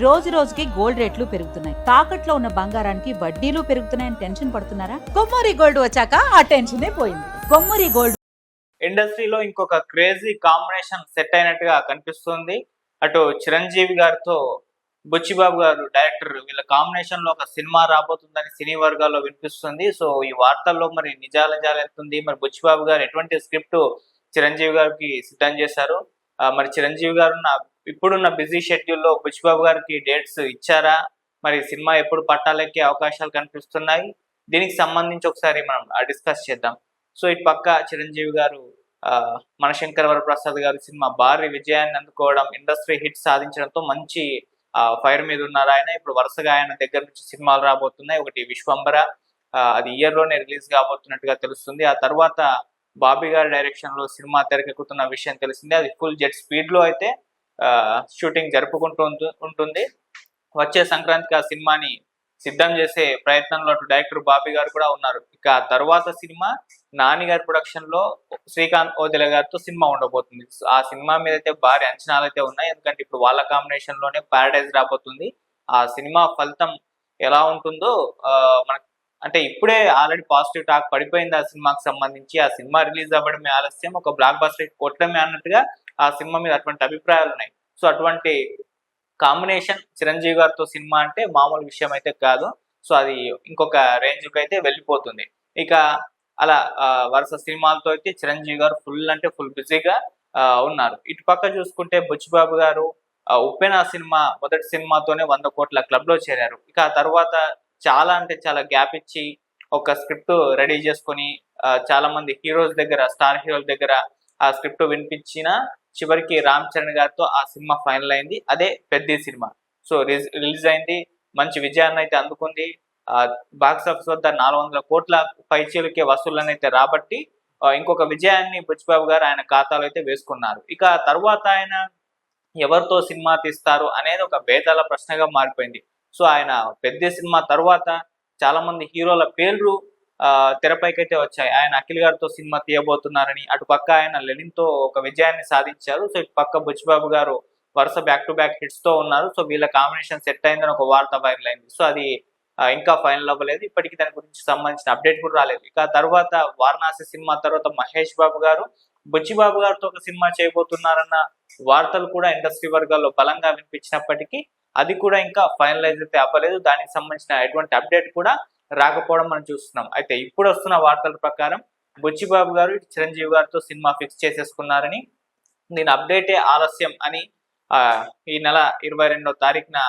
రోజు రోజుకి గోల్డ్ రేట్లు పెరుగుతున్నాయి. తాకట్లో ఉన్న బంగారానికి వడ్డీలు పెరుగుతున్నాయని టెన్షన్ పడుతున్నారా? కొమ్మూరి గోల్డ్ వచ్చాక ఆ టెన్షనే పోయింది. కొమ్మూరి గోల్డ్ ఇండస్ట్రీలో ఇంకొక క్రేజీ కాంబినేషన్ సెట్ అయినట్టుగా కనిపిస్తుంది. అటు చిరంజీవి గారితో బుచ్చిబాబు గారు డైరెక్టర్ వీళ్ళ కాంబినేషన్ లో ఒక సినిమా రాబోతుందని సినీ వర్గాల్లో వినిపిస్తుంది. సో ఈ వార్తల్లో మరి నిజాలు ఎత్తుంది. మరి బుచ్చిబాబు గారు ఎటువంటి స్క్రిప్ట్ చిరంజీవి గారికి సిద్ధం చేశారు? మరి చిరంజీవి గారు ఇప్పుడున్న బిజీ షెడ్యూల్లో బుచ్చిబాబు గారికి డేట్స్ ఇచ్చారా? మరి సినిమా ఎప్పుడు పట్టాలెక్కే అవకాశాలు కనిపిస్తున్నాయి? దీనికి సంబంధించి ఒకసారి మనం డిస్కస్ చేద్దాం. సో ఇటు పక్క చిరంజీవి గారు మనశంకర వరప్రసాద్ గారి సినిమా భారీ విజయాన్ని అందుకోవడం, ఇండస్ట్రీ హిట్ సాధించడంతో మంచి ఫైర్ మీద ఉన్నారు ఆయన. ఇప్పుడు వరుసగా ఆయన దగ్గర నుంచి సినిమాలు రాబోతున్నాయి. ఒకటి విశ్వంబర, అది ఇయర్ లోనే రిలీజ్ కాబోతున్నట్టుగా తెలుస్తుంది. ఆ తర్వాత బాబీ గారి డైరెక్షన్ లో సినిమా తెరకెక్కుతున్న విషయం తెలిసిందే. అది ఫుల్ జెట్ స్పీడ్ లో అయితే షూటింగ్ జరుపుకుంటూ ఉంటుంది. వచ్చే సంక్రాంతికి ఆ సినిమాని సిద్ధం చేసే ప్రయత్నంలో అటు డైరెక్టర్ బాబీ గారు కూడా ఉన్నారు. ఇక తర్వాత సినిమా నాని గారి ప్రొడక్షన్ లో శ్రీకాంత్ ఓదెల గారితో సినిమా ఉండబోతుంది. ఆ సినిమా మీద అయితే భారీ అంచనాలు అయితే ఉన్నాయి. ఎందుకంటే ఇప్పుడు వాళ్ళ కాంబినేషన్ లోనే పారడైజ్ రాబోతుంది. ఆ సినిమా ఫలితం ఎలా ఉంటుందో మనకు అంటే ఇప్పుడే ఆల్రెడీ పాజిటివ్ టాక్ పడిపోయింది ఆ సినిమాకి సంబంధించి. ఆ సినిమా రిలీజ్ అవ్వడమే ఆలస్యం, ఒక బ్లాక్ బస్టర్ కొట్టడమే అన్నట్టుగా ఆ సినిమా మీద అటువంటి అభిప్రాయాలు ఉన్నాయి. సో అటువంటి కాంబినేషన్ చిరంజీవి గారితో సినిమా అంటే మామూలు విషయం అయితే కాదు. సో అది ఇంకొక రేంజ్కి అయితే వెళ్ళిపోతుంది. ఇక అలా వరుస సినిమాలతో అయితే చిరంజీవి గారు ఫుల్ అంటే ఫుల్ బిజీగా ఉన్నారు. ఇటు పక్క చూసుకుంటే బుచ్చిబాబు గారు ఉప్పెన సినిమా మొదటి సినిమాతోనే 100 కోట్ల క్లబ్ లో చేరారు. ఇక ఆ తర్వాత చాలా అంటే చాలా గ్యాప్ ఇచ్చి ఒక స్క్రిప్ట్ రెడీ చేసుకొని చాలా మంది హీరోస్ దగ్గర, స్టార్ హీరోల దగ్గర ఆ స్క్రిప్ట్ వినిపించిన చివరికి రామ్ చరణ్ గారితో ఆ సినిమా ఫైనల్ అయింది. అదే పెద్ద సినిమా. సో రిలీజ్ అయింది, మంచి విజయాన్ని అయితే అందుకుంది. బాక్స్ ఆఫీస్ వద్ద 400 కోట్ల పైచీలకే వసూళ్లను అయితే రాబట్టి ఇంకొక విజయాన్ని బుచ్చిబాబు గారు ఆయన ఖాతాలో అయితే వేసుకున్నారు. ఇక తర్వాత ఆయన ఎవరితో సినిమా తీస్తారు అనేది ఒక బేతాళ ప్రశ్నగా మారిపోయింది. సో ఆయన పెద్ద సినిమా తర్వాత చాలా మంది హీరోల పేర్లు తెరపైకైతే వచ్చాయి. ఆయన అఖిల్ గారితో సినిమా తీయబోతున్నారని, అటు పక్క ఆయన లెనిన్ తో ఒక విజయాన్ని సాధించారు. సో ఇటు పక్క బుచ్చిబాబు గారు వరుస బ్యాక్ టు బ్యాక్ హిట్స్ తో ఉన్నారు. సో వీళ్ళ కాంబినేషన్ సెట్ అయిందని ఒక వార్త వైరల్ అయింది. సో అది ఇంకా ఫైనల్ అవ్వలేదు. ఇప్పటికీ దాని గురించి సంబంధించిన అప్డేట్ కూడా రాలేదు. ఇక తర్వాత వారణాసి సినిమా తర్వాత మహేష్ బాబు గారు బుచ్చిబాబు గారితో ఒక సినిమా చేయబోతున్నారన్న వార్తలు కూడా ఇండస్ట్రీ వర్గాల్లో బలంగా వినిపించినప్పటికీ అది కూడా ఇంకా ఫైనలైజ్ అయితే అవ్వలేదు. దానికి సంబంధించిన ఎటువంటి అప్డేట్ కూడా రాకపోవడం మనం చూస్తున్నాం. అయితే ఇప్పుడు వస్తున్న వార్తల ప్రకారం బుచ్చిబాబు గారు చిరంజీవి గారితో సినిమా ఫిక్స్ చేసేసుకున్నారని, దీని అప్డేటే ఆలస్యం అని ఈ నెల 22వ తారీఖున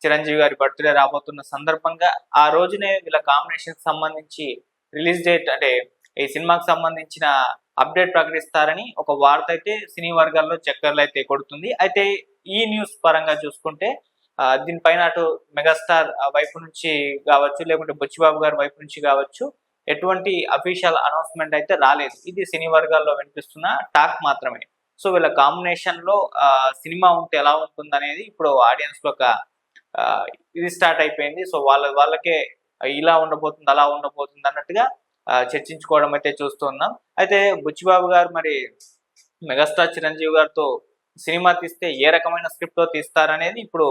చిరంజీవి గారి బర్త్డే రాబోతున్న సందర్భంగా ఆ రోజునే వీళ్ళ కాంబినేషన్ సంబంధించి రిలీజ్ డేట్ అంటే ఈ సినిమాకి సంబంధించిన అప్డేట్ ప్రకటిస్తారని ఒక వార్త అయితే సినీ వర్గాల్లో చక్కర్లు అయితే కొడుతుంది. అయితే ఈ న్యూస్ పరంగా చూసుకుంటే దీనిపైన అటు మెగాస్టార్ వైపు నుంచి కావచ్చు, లేకుంటే బుచ్చిబాబు గారి వైపు నుంచి కావచ్చు, ఎటువంటి అఫీషియల్ అనౌన్స్మెంట్ అయితే రాలేదు. ఇది సినీ వర్గాల్లో వినిపిస్తున్న టాక్ మాత్రమే. సో వీళ్ళ కాంబినేషన్ లో సినిమా ఉంటే ఎలా ఉంటుంది అనేది ఇప్పుడు ఆడియన్స్ లో ఒక ఇది స్టార్ట్ అయిపోయింది. సో వాళ్ళకే ఇలా ఉండబోతుంది, అలా ఉండబోతుంది అన్నట్టుగా చర్చించుకోవడం అయితే చూస్తున్నాం. అయితే బుచ్చిబాబు గారు మరి మెగాస్టార్ చిరంజీవి గారితో సినిమా తీస్తే ఏ రకమైన స్క్రిప్ట్ తో తీస్తారనేది ఇప్పుడు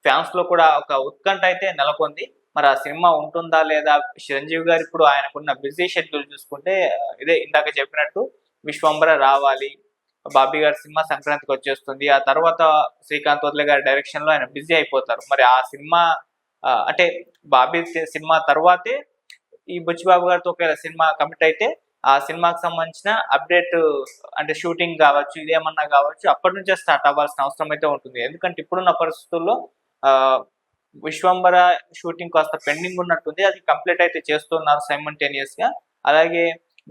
ఫ్యాన్స్ లో కూడా ఒక ఉత్కంఠ అయితే నెలకొంది. మరి ఆ సినిమా ఉంటుందా లేదా? చిరంజీవి గారు ఇప్పుడు ఆయనకున్న బిజీ షెడ్యూల్ చూసుకుంటే ఇదే ఇందాక చెప్పినట్టు విశ్వంబర రావాలి, బాబీ గారి సినిమా సంక్రాంతికి వచ్చేస్తుంది, ఆ తర్వాత శ్రీకాంత్ వదిలే గారి డైరెక్షన్ లో ఆయన బిజీ అయిపోతారు. మరి ఆ సినిమా అంటే బాబీ సినిమా తర్వాతే ఈ బుచ్చిబాబు గారితో ఒక సినిమా కమిట్ అయితే ఆ సినిమాకి సంబంధించిన అప్డేట్ అంటే షూటింగ్ కావచ్చు, ఇదేమన్నా కావచ్చు, అప్పటి నుంచే స్టార్ట్ అవ్వాల్సిన అవసరం అయితే ఉంటుంది. ఎందుకంటే ఇప్పుడున్న పరిస్థితుల్లో విశ్వంబర షూటింగ్ కాస్త పెండింగ్ ఉన్నట్టుంది. అది కంప్లీట్ అయితే చేస్తున్నారు సైమల్టేనియస్ గా. అలాగే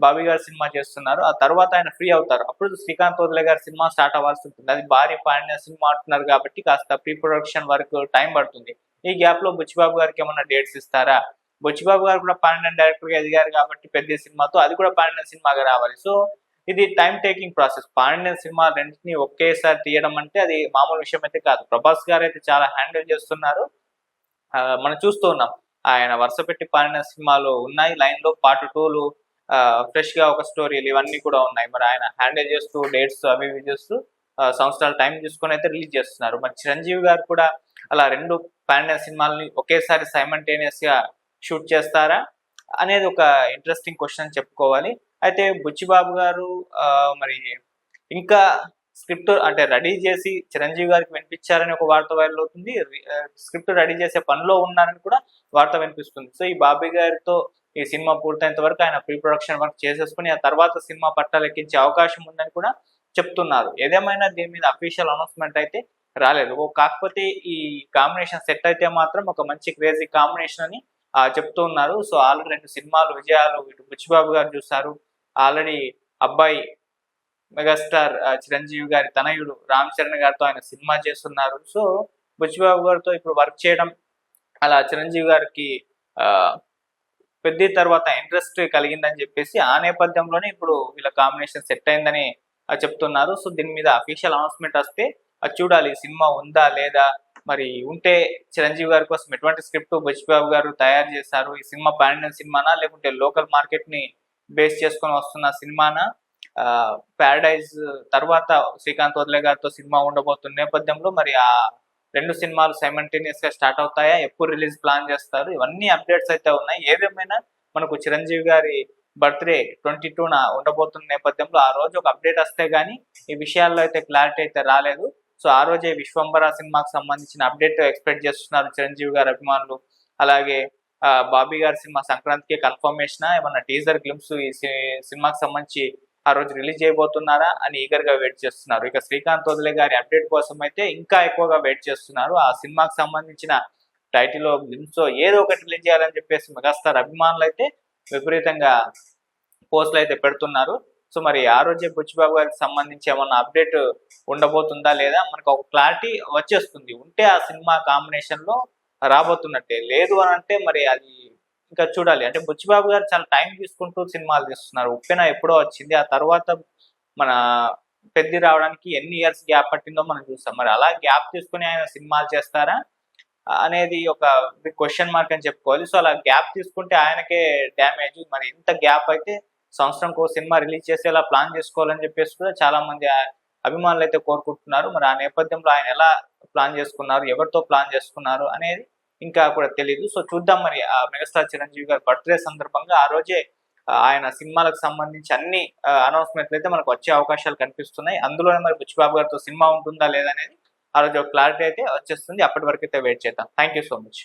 బాబీ గారి సినిమా చేస్తున్నారు. ఆ తర్వాత ఆయన ఫ్రీ అవుతారు. అప్పుడు శ్రీకాంత్ వదిలే గారి సినిమా స్టార్ట్ అవ్వాల్సి ఉంటుంది. అది భారీ పాండ్య సినిమా అంటున్నారు కాబట్టి కాస్త ప్రీ ప్రొడక్షన్ వరకు టైం పడుతుంది. ఈ గ్యాప్ లో బుచ్చిబాబు గారికి ఏమన్నా డేట్స్ ఇస్తారా? బుచ్చిబాబు గారు కూడా పాండ్య డైరెక్టర్ గా ఎదిగారు కాబట్టి పెద్ద సినిమాతో అది కూడా పాండ్య సినిమాగా రావాలి. సో ఇది time taking process. Pandya cinema రెండింటిని ఒకేసారి తీయడం అంటే అది మామూలు విషయం అయితే కాదు. ప్రభాస్ గారు అయితే చాలా హ్యాండిల్ చేస్తున్నారు. మనం చూస్తూ ఉన్నాం, ఆయన వరుస పెట్టి పాడిన సినిమాలు ఉన్నాయి లైన్ లో. పార్ట్ 2లు ఫ్రెష్ గా ఒక స్టోరీలు ఇవన్నీ కూడా ఉన్నాయి. మరి ఆయన హ్యాండిల్ చేస్తూ డేట్స్ అవి ఇవి చేస్తూ సంవత్సరాల టైం తీసుకొని అయితే రిలీజ్ చేస్తున్నారు. మరి చిరంజీవి గారు కూడా అలా రెండు పాన్ ఇండియా సినిమాలని ఒకేసారి సైమల్టేనియస్ గా షూట్ చేస్తారా అనేది ఒక ఇంట్రెస్టింగ్ క్వశ్చన్ అని చెప్పుకోవాలి. అయితే బుచ్చిబాబు గారు మరి ఇంకా స్క్రిప్ట్ అంటే రెడీ చేసి చిరంజీవి గారికి వినిపించారని ఒక వార్త వైరల్ అవుతుంది. స్క్రిప్ట్ రెడీ చేసే పనిలో ఉన్నారని కూడా వార్త వినిపిస్తుంది. సో ఈ బాబీ గారితో ఈ సినిమా పూర్తయినంత వరకు ఆయన ప్రీ ప్రొడక్షన్ వర్క్ చేసేసుకుని ఆ తర్వాత సినిమా పట్టాలెక్కించే అవకాశం ఉందని కూడా చెప్తున్నారు. ఏదేమైనా దీని మీద అఫీషియల్ అనౌన్స్మెంట్ అయితే రాలేదు. కాకపోతే ఈ కాంబినేషన్ సెట్ అయితే మాత్రం ఒక మంచి క్రేజీ కాంబినేషన్ అని చెప్తూ ఉన్నారు. సో ఆల్రెడీ 2 సినిమాలు విజయాలు ఇటు బుచ్చిబాబు గారు చూశారు. ఆల్రెడీ అబ్బాయి మెగాస్టార్ చిరంజీవి గారి తనయుడు రామ్ చరణ్ గారితో ఆయన సినిమా చేస్తున్నారు. సో బుచ్చిబాబు గారితో ఇప్పుడు వర్క్ చేయడం అలా చిరంజీవి గారికి పెద్ద తర్వాత ఇంట్రెస్ట్ కలిగిందని చెప్పేసి ఆ నేపథ్యంలోనే ఇప్పుడు వీళ్ళ కాంబినేషన్ సెట్ అయిందని చెప్తున్నారు. సో దీని మీద అఫీషియల్ అనౌన్స్మెంట్ వస్తే అది చూడాలి. సినిమా ఉందా లేదా, మరి ఉంటే చిరంజీవి గారి కోసం ఎటువంటి స్క్రిప్ట్ బుచ్చిబాబు గారు తయారు చేశారు, ఈ సినిమా పాన్ ఇండియన్ సినిమానా లేకుంటే లోకల్ మార్కెట్ ని బేస్ చేసుకొని వస్తున్న సినిమానా, ప్యారడైజ్ తర్వాత శ్రీకాంత్ వదిలే గారితో సినిమా ఉండబోతున్న నేపథ్యంలో మరి ఆ 2 సినిమాలు సైమల్టేనియస్ గా స్టార్ట్ అవుతాయా, ఎప్పుడు రిలీజ్ ప్లాన్ చేస్తారు, ఇవన్నీ అప్డేట్స్ అయితే ఉన్నాయి. ఏదేమైనా మనకు చిరంజీవి గారి బర్త్డే 22న ఉండబోతున్న నేపథ్యంలో ఆ రోజు ఒక అప్డేట్ వస్తే గానీ ఈ విషయాల్లో అయితే క్లారిటీ అయితే రాలేదు. సో ఆ రోజే విశ్వంబర సినిమాకి సంబంధించిన అప్డేట్ ఎక్స్పెక్ట్ చేస్తున్నారు చిరంజీవి గారి అభిమానులు. అలాగే బాబీ గారి సినిమా సంక్రాంతికి కన్ఫర్మేషన్, ఏమన్నా టీజర్ గ్లింప్స్ ఈ సినిమాకి సంబంధించి ఆ రోజు రిలీజ్ చేయబోతున్నారా అని ఈగర్ గా వెయిట్ చేస్తున్నారు. ఇక శ్రీకాంత్ వదిలే గారి అప్డేట్ కోసం అయితే ఇంకా ఎక్కువగా వెయిట్ చేస్తున్నారు. ఆ సినిమాకి సంబంధించిన టైటిల్ గ్లింప్స్ ఏదో ఒకటి రిలీజ్ చేయాలని చెప్పేసి మెగాస్టార్ అభిమానులు అయితే విపరీతంగా పోస్టులు అయితే పెడుతున్నారు. సో మరి ఆ రోజే బుచ్చిబాబు గారికి సంబంధించి ఏమన్నా అప్డేట్ ఉండబోతుందా లేదా మనకు ఒక క్లారిటీ వచ్చేస్తుంది. ఉంటే ఆ సినిమా కాంబినేషన్ లో రాబోతున్నట్టే, లేదు అని అంటే మరి అది ఇంకా చూడాలి. అంటే బుచ్చిబాబు గారు చాలా టైం తీసుకుంటూ సినిమాలు తీస్తున్నారు. ఉప్పెన ఎప్పుడో వచ్చింది, ఆ తర్వాత మన పెద్ద రావడానికి ఎన్ని ఇయర్స్ గ్యాప్ పట్టిందో మనం చూస్తాం. మరి అలా గ్యాప్ తీసుకుని ఆయన సినిమాలు చేస్తారా అనేది ఒక బిగ్ క్వశ్చన్ మార్క్ అని చెప్పుకోవాలి. సో అలా గ్యాప్ తీసుకుంటే ఆయనకే డ్యామేజ్. మరి ఇంత గ్యాప్ అయితే సంవత్సరంకో సినిమా రిలీజ్ చేసేలా ప్లాన్ చేసుకోవాలని చెప్పేసి కూడా చాలా మంది అభిమానులు అయితే కోరుకుంటున్నారు. మరి ఆ నేపథ్యంలో ఆయన ఎలా ప్లాన్ చేసుకున్నారు, ఎవరితో ప్లాన్ చేసుకున్నారు అనేది ఇంకా కూడా తెలియదు. సో చూద్దాం మరి ఆ మెగాస్టార్ చిరంజీవి గారి బర్త్డే సందర్భంగా ఆ రోజే ఆయన సినిమాలకు సంబంధించి అన్ని అనౌన్స్మెంట్లు అయితే మనకు వచ్చే అవకాశాలు కనిపిస్తున్నాయి. అందులోనే మరి బుచ్చిబాబు గారితో సినిమా ఉంటుందా లేదా అనేది ఆ రోజు క్లారిటీ అయితే వచ్చేస్తుంది. అప్పటి వరకు అయితే వెయిట్ చేద్దాం. Thank you so much.